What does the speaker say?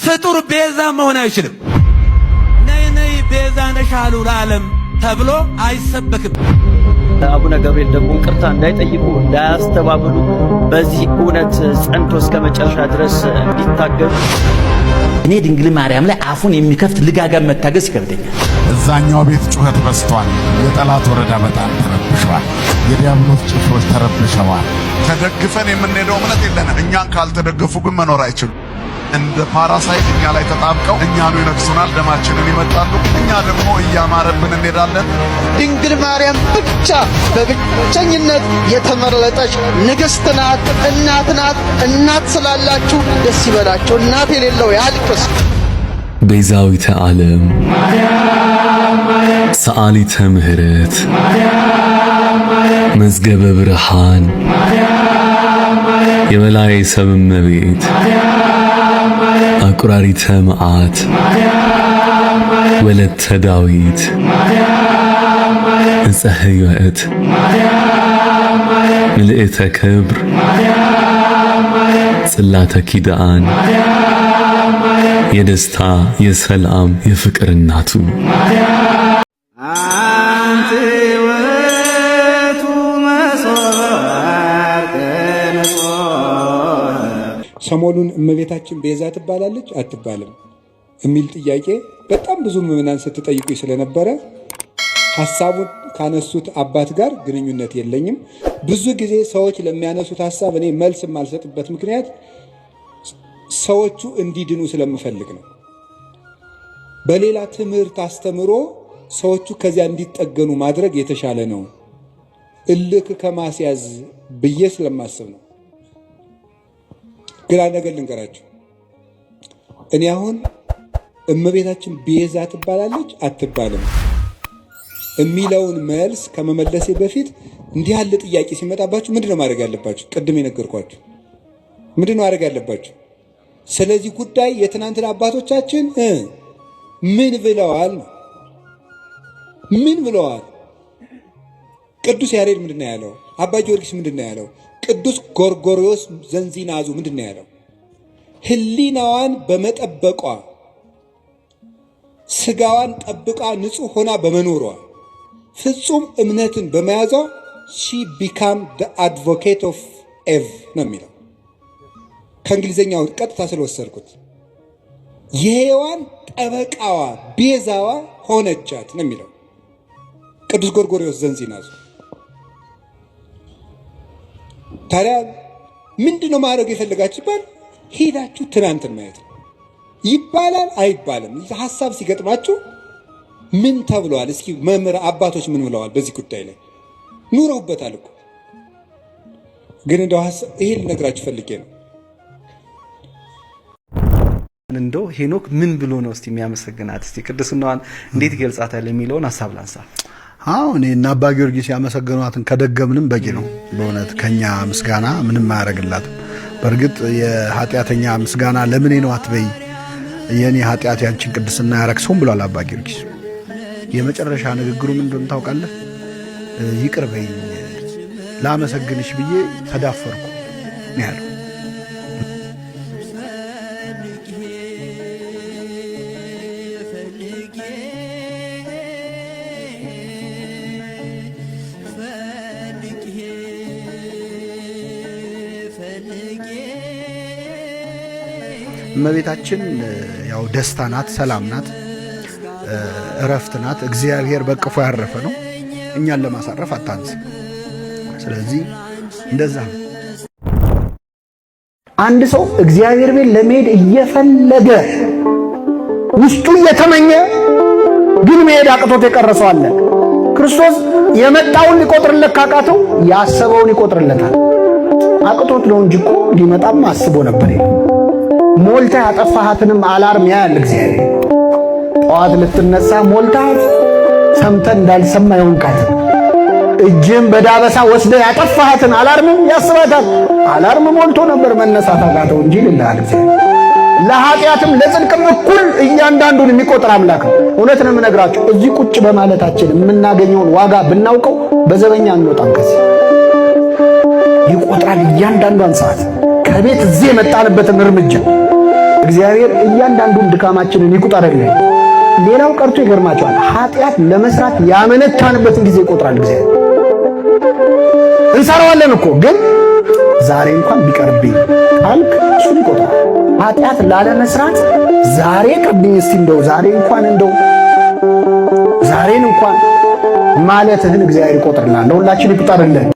ፍጡር ቤዛ መሆን አይችልም። ነይ ነይ ቤዛ ነሻሉ ለዓለም ተብሎ አይሰበክም። አቡነ ገብርኤል ደግሞ ቅርታ እንዳይጠይቁ እንዳያስተባብሉ በዚህ እውነት ጸንቶ እስከ መጨረሻ ድረስ እንዲታገሉ። እኔ ድንግል ማርያም ላይ አፉን የሚከፍት ልጋጋም መታገስ ይከብደኛል። እዛኛው ቤት ጩኸት በስቷል። የጠላት ወረዳ በጣም ተረብሸዋል። የዲያብሎስ ጭፍሮች ተረብሸዋል። ተደግፈን የምንሄደው እምነት የለንም። እኛን ካልተደገፉ ግን መኖር አይችሉም። እንደ ፓራሳይት እኛ ላይ ተጣብቀው እኛኑ ይነክሱናል፣ ደማችንን ይመጣሉ። እኛ ደግሞ እያማረብን እንሄዳለን። ድንግል ማርያም ብቻ በብቸኝነት የተመረጠች ንግሥት ናት፣ እናት ናት። እናት ስላላችሁ ደስ ይበላችሁ። እናት የሌለው ያልቅስ። ቤዛዊተ ዓለም ሰአሊተ ምሕረት መዝገበ ብርሃን የመላይ ሰብ እመቤት አቁራሪተ መዓት ወለተ ዳዊት ዕፀ ሕይወት ምልዕተ ክብር ጽላተ ኪዳን የደስታ የሰላም የፍቅር እናቱ ሰሞኑን እመቤታችን ቤዛ ትባላለች አትባልም የሚል ጥያቄ በጣም ብዙ ምዕመናን ስትጠይቁኝ ስለነበረ ሐሳቡን ካነሱት አባት ጋር ግንኙነት የለኝም። ብዙ ጊዜ ሰዎች ለሚያነሱት ሐሳብ እኔ መልስ የማልሰጥበት ምክንያት ሰዎቹ እንዲድኑ ስለምፈልግ ነው። በሌላ ትምህርት አስተምሮ ሰዎቹ ከዚያ እንዲጠገኑ ማድረግ የተሻለ ነው፣ እልክ ከማስያዝ ብዬ ስለማስብ ነው። ግን አንድ ነገር ልንገራችሁ። እኔ አሁን እመቤታችን ቤዛ ትባላለች አትባልም የሚለውን መልስ ከመመለሴ በፊት እንዲህ ያለ ጥያቄ ሲመጣባችሁ ምንድነው ማድረግ ያለባችሁ? ቅድም የነገርኳችሁ ምንድነው ማድረግ ያለባችሁ? ስለዚህ ጉዳይ የትናንትና አባቶቻችን ምን ብለዋል ነው። ምን ብለዋል? ቅዱስ ያሬድ ምንድነው ያለው? አባ ጊዮርጊስ ምንድነው ያለው? ቅዱስ ጎርጎርዮስ ዘንዚናዙ ምንድነው ያለው? ሕሊናዋን በመጠበቋ ስጋዋን ጠብቃ ንጹህ ሆና በመኖሯ ፍጹም እምነትን በመያዟ she became the advocate of Eve ነው የሚለው። ከእንግሊዘኛው ቀጥታ ስለወሰድኩት የሔዋን ጠበቃዋ ቤዛዋ ሆነቻት ነው የሚለው ቅዱስ ጎርጎርዮስ ዘንዚናዙ። ታዲያ ምንድነው ማድረግ የፈለጋችሁ ይባል? ሄዳችሁ ትናንትን ማየት ነው። ይባላል አይባልም? ሐሳብ ሲገጥማችሁ ምን ተብለዋል? እስኪ መምህር አባቶች ምን ብለዋል? በዚህ ጉዳይ ላይ ኑረውበታል እኮ። ግን እንደው ይሄ ልነግራችሁ ፈልጌ ነው። እንደው ሄኖክ ምን ብሎ ነው እስቲ የሚያመሰግናት? እስቲ ቅድስናዋን እንዴት ይገልጻታል የሚለውን ሐሳብ ላንሳ። እኔ እና አባ ጊዮርጊስ ያመሰገኗትን ከደገምንም በቂ ነው። በእውነት ከኛ ምስጋና ምንም አያደርግላትም። በእርግጥ የኃጢአተኛ ምስጋና ለምኔ ነው አትበይ፣ የኔ ኃጢአት ያንቺን ቅድስና ያረክሰውም ብሏል አባ ጊዮርጊስ። የመጨረሻ ንግግሩ ምን እንደሆነ ታውቃለህ? ይቅር በይኝ ላመሰግንሽ ብዬ ተዳፈርኩ ነው ያለው። እመቤታችን ያው ደስታ ናት፣ ሰላም ናት፣ እረፍት ናት። እግዚአብሔር በቅፎ ያረፈ ነው። እኛን ለማሳረፍ አታንስ። ስለዚህ እንደዛ ነው። አንድ ሰው እግዚአብሔር ቤት ለመሄድ እየፈለገ ውስጡ እየተመኘ ግን መሄድ አቅቶት የቀረሰው አለ። ክርስቶስ የመጣውን ሊቆጥርለት ካቃተው ያሰበውን ይቆጥርለታል። አቅቶት ነው እንጂ እኮ ሊመጣም አስቦ ነበር። ሞልታ ያጠፋሃትንም አላርም ያያል እግዚአብሔር። ጠዋት ልትነሳ ሞልታት ሰምተን እንዳልሰማ ይሆንካት እጅም በዳበሳ ወስደ ያጠፋሃትን አላርም ያስባታል። አላርም ሞልቶ ነበር መነሳት አቃተው እንጂ ይልሃል እግዚአብሔር። ለኃጢአትም ለጽድቅም እኩል እያንዳንዱን የሚቆጥር አምላክ ነው። እውነት ነው የምነግራችሁ። እዚህ ቁጭ በማለታችን የምናገኘውን ዋጋ ብናውቀው በዘበኛ እንወጣም። ከዚህ ይቆጥራል እያንዳንዷን ሰዓት፣ ከቤት እዚህ የመጣንበትን እርምጃ እግዚአብሔር እያንዳንዱን ድካማችንን ይቁጠርልን። ሌላው ቀርቶ ይገርማቸዋል፣ ኃጢአት ለመስራት ያመነታንበትን ጊዜ ይቆጥራል እግዚአብሔር። እንሰራዋለን እኮ ግን ዛሬ እንኳን ቢቀርብኝ ካልክ እሱን ይቆጥራል። ኃጢአት ላለመስራት ዛሬ ቀርብኝ እስቲ እንደው ዛሬን እንኳን ማለትህን እግዚአብሔር ይቆጥርልናል። ለሁላችን ይቁጠርልን።